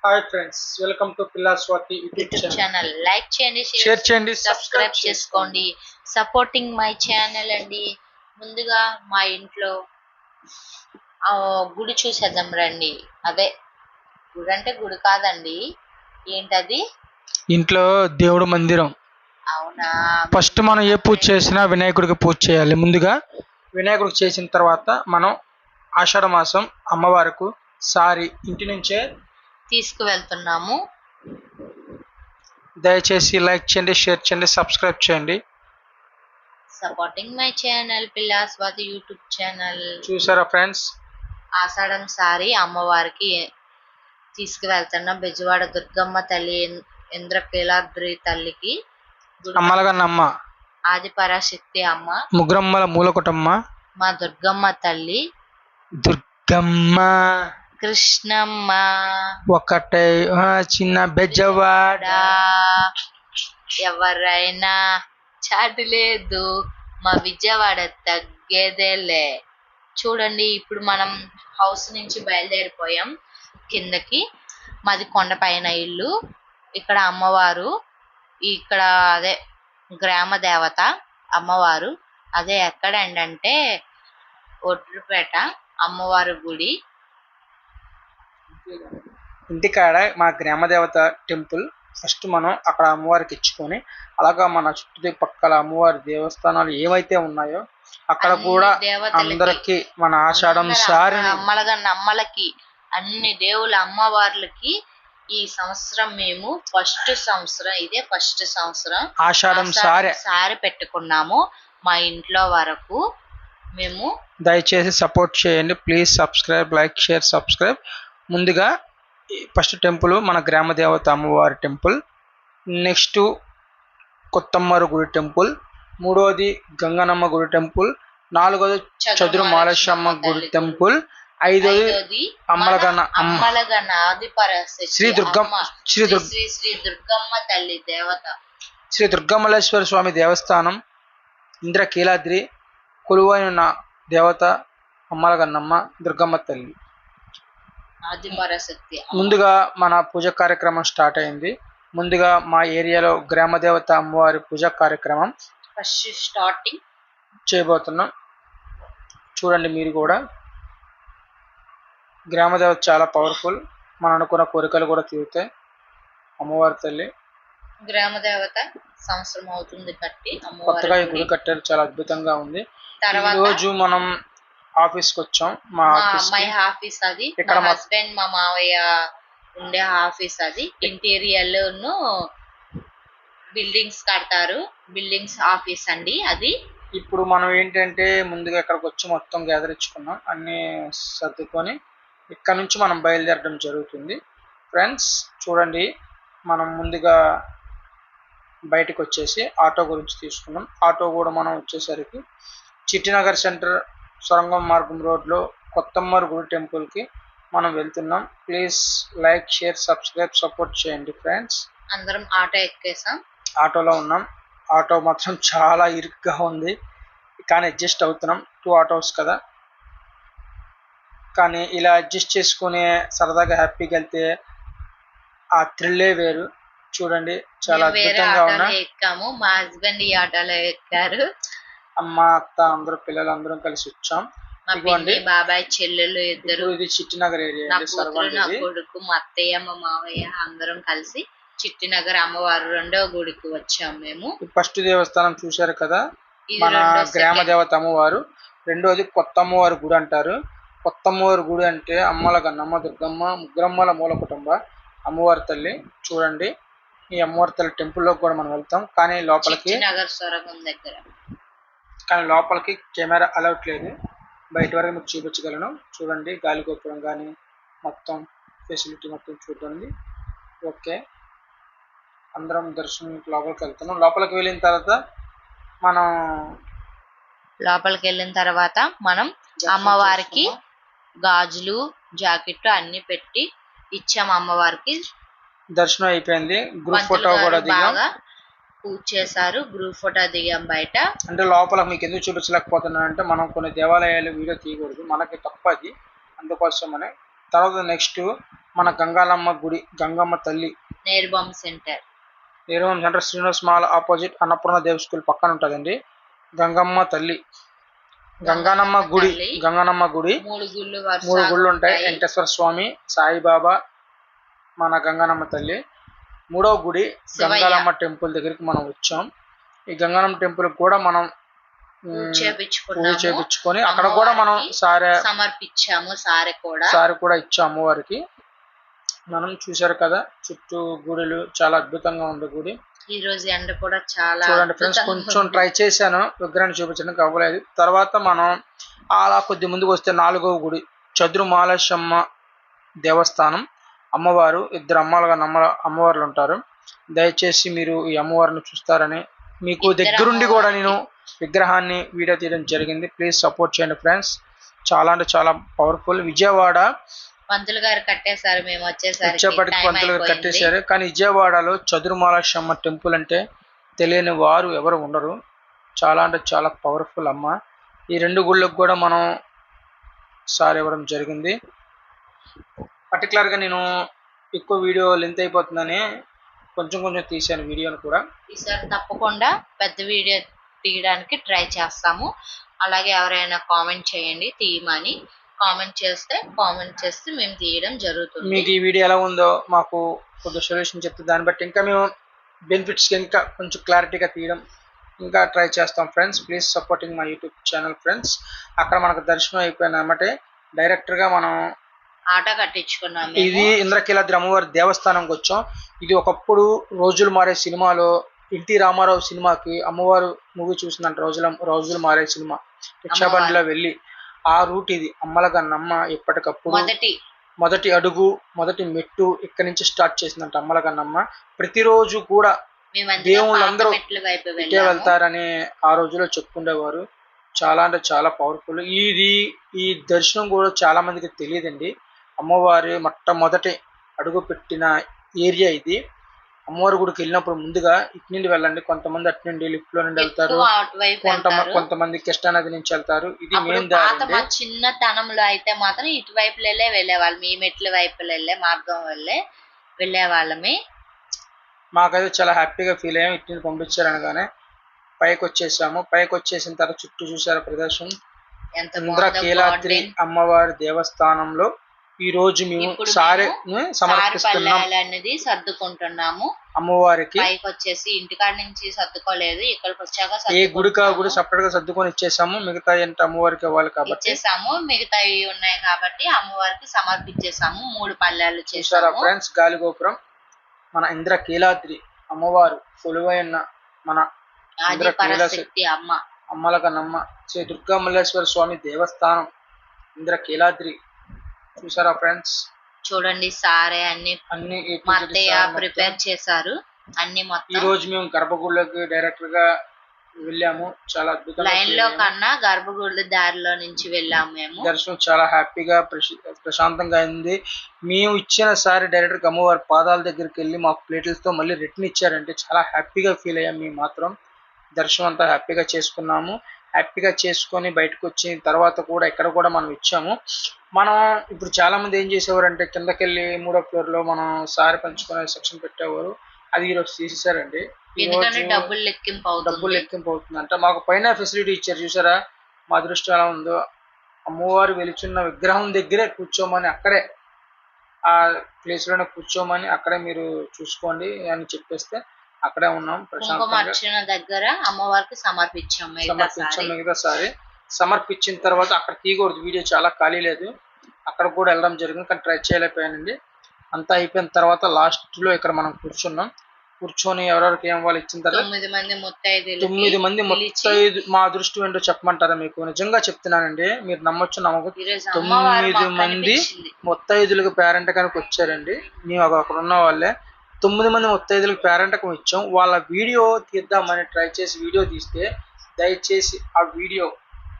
Hi friends, welcome to పిల్లా Swathi YouTube channel. Like చేయండి, share చేయండి, సబ్స్క్రైబ్ చేసుకోండి. సపోర్టింగ్ మై ఛానల్ అండి. ముందుగా మా ఇంట్లో గుడి చూసేద్దాం రండి. అదే గుడి అంటే గుడి కాదండి, ఏంటది, ఇంట్లో దేవుడు మందిరం. అవునా? ఫస్ట్ మనం ఏ పూజ చేసినా వినాయకుడికి పూజ చేయాలి. ముందుగా వినాయకుడికి చేసిన తర్వాత మనం ఆషాఢ మాసం అమ్మవారికి సారి ఇంటి నుంచే తీసుకువెళ్తున్నాము. దయచేసి లైక్ చేయండి, షేర్ చేయండి, సబ్స్క్రైబ్ చేయండి. సపోర్టింగ్ మై ఛానల్ పిల్లా స్వాతి యూట్యూబ్ ఛానల్. చూసారా ఫ్రెండ్స్, ఆషాఢం సారి అమ్మవారికి తీసుకువెళ్తున్నాం. బెజవాడ దుర్గమ్మ తల్లి, ఇంద్రకీలాద్రి తల్లికి, అమ్మలగన్నమ్మ, ఆదిపరాశక్తి అమ్మ, ముగ్రమ్మల మూలకుటమ్మ, మా దుర్గమ్మ తల్లి, దుర్గమ్మ, కృష్ణమ్మ, ఒకటే చిన్న బెజవాడ, ఎవరైనా చాటు లేదు, మా విజయవాడ తగ్గేదేలే. చూడండి, ఇప్పుడు మనం హౌస్ నుంచి బయలుదేరిపోయాం కిందకి. మాది కొండపైన ఇల్లు. ఇక్కడ అమ్మవారు, ఇక్కడ అదే గ్రామ దేవత అమ్మవారు. అదే ఎక్కడండి అంటే ఒడ్రుపేట అమ్మవారి గుడి. ఇంటికాడ మా గ్రామ దేవత టెంపుల్. ఫస్ట్ మనం అక్కడ అమ్మవారికి ఇచ్చుకొని, అలాగా మన చుట్టుపక్కల అమ్మవారి దేవస్థానాలు ఏవైతే ఉన్నాయో అక్కడ కూడా అందరికి మన ఆషాఢం సారి అమ్మలకి అన్ని దేవుళ్ళ అమ్మవార్లకి ఈ సంవత్సరం మేము ఫస్ట్ సంవత్సరం ఆషాఢం సారి పెట్టుకున్నాము మా ఇంట్లో వరకు. మేము దయచేసి సపోర్ట్ చేయండి. Please subscribe, like, share, subscribe. ముందుగా ఫస్ట్ టెంపుల్ మన గ్రామ దేవత అమ్మవారి టెంపుల్, నెక్స్ట్ కొత్తమ్మవారి గుడి టెంపుల్, మూడోది గంగనమ్మ గుడి టెంపుల్, నాలుగోది చదురు మాలశమ్మ గుడి టెంపుల్, ఐదోది అమ్మలగన్న ఆదిపరాశక్తి శ్రీ దుర్గమ్మ తల్లి దేవత, శ్రీ దుర్గమల్లేశ్వర స్వామి దేవస్థానం, ఇంద్రకీలాద్రి కొలువైన దేవత అమ్మలగన్నమ్మ దుర్గమ్మ తల్లి. ఆదిపరాశక్తి. ముందుగా మన పూజ కార్యక్రమం స్టార్ట్ అయింది. ముందుగా మా ఏరియాలో గ్రామ దేవత అమ్మవారి పూజా కార్యక్రమం ఫస్ట్ స్టార్టింగ్ చేయబోతున్నాం. చూడండి, మీరు కూడా. గ్రామ దేవత చాలా పవర్ఫుల్. మనం అనుకున్న కోరికలు కూడా తీరుతాయి. అమ్మవారి తల్లి గ్రామ దేవత సంవత్సరం అవుతుంది కట్టి. కొత్తగా ఈ గుడి కట్టారు, చాలా అద్భుతంగా ఉంది. ఈ రోజు మనం ఆఫీస్కి వచ్చాం. మా ఆఫీస్ అది, ఇక్కడ హస్బెండ్ మా మావయ్య ఉండే ఆఫీస్ అది. ఇంటీరియర్ బిల్డింగ్స్ కడతారు, బిల్డింగ్స్ ఆఫీస్ అండి అది. ఇప్పుడు మనం ఏంటంటే ముందుగా ఇక్కడికి వచ్చి మొత్తం గ్యాదర్ ఇచ్చుకున్నాం, అన్ని సర్దుకొని ఇక్కడ నుంచి మనం బయలుదేరడం జరుగుతుంది. ఫ్రెండ్స్ చూడండి, మనం ముందుగా బయటకు వచ్చేసి ఆటో గురించి తీసుకున్నాం. ఆటో కూడా మనం వచ్చేసరికి చిట్టినగర్ సెంటర్ సొరంగం మార్గం రోడ్లో కొత్తమ్మవారి గుడి టెంపుల్కి మనం వెళ్తున్నాం. Please like, share, subscribe, support చేయండి ఫ్రెండ్స్. అందరం ఆటో ఎక్కేసాం, ఆటోలో ఉన్నాం. ఆటో మాత్రం చాలా ఇరుగ్గా ఉంది, కానీ అడ్జస్ట్ అవుతున్నాం. 2 ఆటోస్ కదా, కానీ ఇలా అడ్జస్ట్ చేసుకుని సరదాగా హ్యాపీగా వెళ్తే ఆ థ్రిల్లే వేరు. చూడండి, చాలా అద్భుతంగా ఉన్నా. ఎక్కాము, మా హస్బెండ్ ఈ ఆటోలో ఎక్కారు. అమ్మ, అత్త, అందరూ పిల్లలు అందరం కలిసి వచ్చాం. బాబాయ్, చెల్లెలు ఇద్దరు. ఇది చిట్టినగర్ ఏరియా, నా కొడుకు, మా అత్తయ్య, మా మావయ్య అందరం కలిసి చిట్టినగర్ అమ్మవారు రెండో గుడికి వచ్చాం మేము. ఫస్ట్ దేవస్థానం చూశారు కదా, మన గ్రామ దేవత అమ్మవారు. రెండోది కొత్త అమ్మవారి గుడి అంటారు. కొత్త అమ్మవారి గుడి అంటే అమ్మల గన్నమ్మ, దుర్గమ్మ, ముగ్గురమ్మల మూల కుటుంబ అమ్మవారి తల్లి. చూడండి, ఈ అమ్మవారి తల్లి టెంపుల్లోకి కూడా మనం వెళ్తాం, కానీ లోపలికి కెమెరా అలౌట్ లేదు. బయట వరకు మీకు చూపించగలను. చూడండి, గాలి గోపురం కానీ మొత్తం ఫెసిలిటీ మొత్తం చూడండి. ఓకే, అందరం దర్శనం లోపలికి వెళ్తున్నాం. లోపలికి వెళ్ళిన తర్వాత మనం అమ్మవారికి గాజులు, జాకెట్ అన్ని పెట్టి ఇచ్చాము. అమ్మవారికి దర్శనం అయిపోయింది. గ్రూప్ ఫోటో కూడా దిగాం. పూజ చేశారు, గ్రూప్ ఫోటో దిగాం బయట. అంటే లోపల మీకు ఎందుకు చూపించలేకపోతున్నాను అంటే, మనం కొన్ని దేవాలయాలు వీడియో తీయకూడదు, మనకి తప్పది, అందుకోసమని. తర్వాత నెక్స్ట్ మన గంగాలమ్మ గుడి, గంగమ్మ తల్లి నేర్బొమ్మ centre Srinivas mall opposite Annapurna Dev school పక్కన ఉంటుందండి. గంగమ్మ తల్లి, గంగానమ్మ గుడి, గంగానమ్మ గుడి 3 గుళ్ళు ఉంటాయి. వెంకటేశ్వర స్వామి, సాయిబాబా, మన గంగానమ్మ తల్లి. 3వ గుడి గంగాలమ్మ టెంపుల్ దగ్గరికి మనం వచ్చాం. ఈ గంగానమ్మ టెంపుల్ కూడా మనం పూజ చేపించుకొని అక్కడ కూడా మనం సమర్పించాము. సారి కూడా ఇచ్చాము వారికి. మనం చూసారు కదా చుట్టూ గుడులు, చాలా అద్భుతంగా ఉంది గుడి. ఈ రోజు ఎండ కూడా చాలా చూడండి ఫ్రెండ్స్, కొంచెం ట్రై చేశాను విగ్రహాన్ని చూపించడానికి అవ్వలేదు. తర్వాత మనం అలా కొద్ది ముందుకు వస్తే 4వ గుడి చదురుమాలశమ్మ దేవస్థానం. అమ్మవారు, 2 అమ్మవార్లు ఉంటారు. దయచేసి మీరు ఈ అమ్మవారిని చూస్తారని మీకు దగ్గరుండి కూడా నేను విగ్రహాన్ని వీడియో తీయడం జరిగింది. ప్లీజ్ సపోర్ట్ చేయండి ఫ్రెండ్స్. చాలా అంటే చాలా పవర్ఫుల్. విజయవాడ పంతులు గారు కట్టేశారు, మేము వచ్చేప్పటికి పంతులు గారు కట్టేశారు. కానీ విజయవాడలో చదురుమాలశమ్మ టెంపుల్ అంటే తెలియని వారు ఎవరు ఉండరు. చాలా అంటే చాలా పవర్ఫుల్ అమ్మ. ఈ 2 గుళ్ళకు కూడా మనం సారి ఇవ్వడం జరిగింది. పర్టికులర్గా నేను ఎక్కువ వీడియో లెంత్ అయిపోతుందని కొంచెం తీశాను వీడియోను కూడా. ఈసారి తప్పకుండా పెద్ద వీడియో తీయడానికి ట్రై చేస్తాము. అలాగే ఎవరైనా కామెంట్ చేయండి తీయమని. కామెంట్ చేస్తే మేము తీయడం జరుగుతుంది. మీకు ఈ వీడియో ఎలా ఉందో మాకు కొద్దిగా సొల్యూషన్ చెప్తే దాన్ని బట్టి ఇంకా మేము బెనిఫిట్స్ ఇంకా కొంచెం క్లారిటీగా తీయడం ఇంకా ట్రై చేస్తాం friends. Please supporting my YouTube channel friends. అక్కడ మనకు దర్శనం అయిపోయిన అన్నమాట డైరెక్ట్గా మనం ఆట కట్టించుకున్నాం. ఇది ఇంద్రకీలాద్రి అమ్మవారి దేవస్థానంకి వచ్చాం. ఇది ఒకప్పుడు రోజులు మారే సినిమాలో ఎన్టీ రామారావు సినిమాకి అమ్మవారు మూవీ చూసిందంట. రోజులు మారే సినిమా రిక్షాబండిలో వెళ్ళి ఆ రూట్ ఇది. అమ్మలగన్నమ్మ ఎప్పటికప్పుడు మొదటి అడుగు, మొదటి మెట్టు ఇక్కడి నుంచి స్టార్ట్ చేసిందంట అమ్మలగన్నమ్మ. ప్రతిరోజు కూడా దేవుళ్ళందరూ ఇటే వెళ్తారని ఆ రోజులో చెప్పుకుండేవారు. చాలా అంటే చాలా పవర్ఫుల్. ఈ దర్శనం కూడా చాలా మందికి తెలియదండి. అమ్మవారి మొట్టమొదటి అడుగు పెట్టిన ఏరియా ఇది. అమ్మవారి గుడికి వెళ్ళినప్పుడు ముందుగా ఇటు నుండి వెళ్ళండి. కొంతమంది అటు నుండి లిఫ్ట్ లో నుండి వెళ్తారు, కొంతమంది కృష్ణానది నుంచి వెళ్తారు. ఇది మెయిన్ దారి. చిన్నతనంలో అయితే మాత్రం ఇటువైపు వెళ్ళేవాళ్ళం. ఈ మెట్ల వైపు మార్గం వెళ్ళే వాళ్ళమే. మాకైతే చాలా హ్యాపీగా ఫీల్ అయ్యాం. ఇటు నుండి పంపించారు అనగానే పైకి వచ్చేసాము. పైకి వచ్చేసిన తర్వాత చుట్టూ చూసారు ప్రదేశం. ఇంద్రకీలాద్రి అమ్మవారి దేవస్థానంలో ఈ రోజు మేము సారే సమర్పిస్తున్నాం అనేది సర్దుకుంటున్నాము అమ్మవారికి. పైకి వచ్చేసి ఇంటికాడ నుంచి సర్దుకోలేదు, ఇక్కడికి వచ్చాక ఏ గుడికా గుడి సపరేట్ గా సర్దుకొని ఇచ్చేసాము. మిగతా ఏంటి అమ్మవారికి ఇవ్వాలి కాబట్టి ఇచ్చేసాము. మిగతావి ఉన్నాయి కాబట్టి అమ్మవారికి సమర్పించేసాము. 3 పల్లెలు చేశారు ఫ్రెండ్స్. గాలిగోపురం మన ఇంద్రకీలాద్రి అమ్మవారు కొలువైన మన పరాశక్తి అమ్మలగన్నమ్మ శ్రీ దుర్గా మల్లేశ్వర స్వామి దేవస్థానం ఇంద్రకీలాద్రి. చూసారా ఫ్రెండ్స్, చూడండి సారే అన్ని ప్రిపేర్ చేశారు అన్ని మొత్తం. ఈ రోజు మేము గర్భగుడిలోకి డైరెక్ట్ గా వెళ్ళాము. చాలా అద్భుతంగా లైన్ లో కన్నా గర్భగుడి దారిలో నుంచి వెళ్ళాము మేము. దర్శనం చాలా హ్యాపీగా ప్రశాంతంగా అయింది. మేము ఇచ్చిన సారి డైరెక్ట్ గా అమ్మవారి పాదాల దగ్గరికి వెళ్ళి మాకు ప్లేట్లతో మళ్ళీ రిటర్న్ ఇచ్చారంటే చాలా హ్యాపీగా ఫీల్ అయ్యాం. మేము మాత్రం దర్శనం అంతా హ్యాపీగా చేసుకున్నాము. హ్యాపీగా చేసుకొని బయటకు వచ్చిన తర్వాత కూడా ఇక్కడ కూడా మనం ఇచ్చాము. మనం ఇప్పుడు చాలా మంది ఏం చేసేవారంటే కిందకి వెళ్ళి 3వ ఫ్లోర్ లో మనం సారి పంచుకునే సెక్షన్ పెట్టేవారు. అది ఈరోజు తీసేసారండి. డబ్బులు లెక్కింపు అవుతుందంట. మాకు పైన ఫెసిలిటీ ఇచ్చారు. చూసారా మా దృష్టి ఎలా ఉందో. అమ్మవారు వెలుచున్న విగ్రహం దగ్గరే కూర్చోమని, అక్కడే ఆ ప్లేస్ లోనే కూర్చోమని అక్కడే మీరు చూసుకోండి అని చెప్పేస్తే అక్కడే ఉన్నాం ప్రశాంతంగా. దగ్గర అమ్మవారికి సమర్పించాం. మిగతా సారి సమర్పించిన తర్వాత అక్కడ తీయకూడదు, వీడియో చాలా ఖాళీ లేదు. అక్కడ కూడా వెళ్ళడం జరిగింది కానీ ట్రై చేయలేకపోయానండి. అంతా అయిపోయిన తర్వాత లాస్ట్ లో ఇక్కడ మనం కూర్చొని ఎవరెవరికి ఏం వాళ్ళు ఇచ్చిన తర్వాత 9 మంది ముత్తైదు. మా దృష్టి ఏంటో చెప్పమంటారా మీకు? నిజంగా చెప్తున్నానండి, మీరు నమ్మొచ్చు నమ్మకు. 9 మంది ముత్తైదులకు పేరెంటకానికి వచ్చారండి. మేము అక్కడ ఉన్న వాళ్ళే 9 మంది ముత్తైదులకు పేరెంటకం ఇచ్చాం. వాళ్ళ వీడియో తీద్దామని ట్రై చేసి వీడియో తీస్తే దయచేసి ఆ వీడియో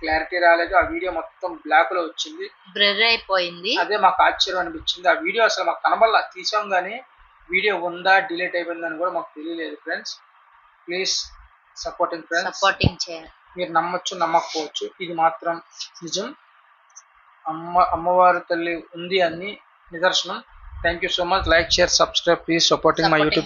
క్లారిటీ రాలేదు. ఆ వీడియో మొత్తం బ్లాక్ లో వచ్చింది, బ్లర్ అయిపోయింది. అదే మాకు ఆశ్చర్యం అనిపించింది. ఆ వీడియో అసలు మాకు కనబడలా. తీసాం కానీ వీడియో ఉందా డిలీట్ అయిపోయిందని కూడా మాకు తెలియలేదు ఫ్రెండ్స్. ప్లీజ్ సపోర్టింగ్ చేయండి. మీరు నమ్మొచ్చు నమ్మకపోవచ్చు, ఇది మాత్రం నిజం. అమ్మవారి తల్లి ఉంది అని నిదర్శనం. Thank you so much. Like, share, subscribe, please supporting my YouTube.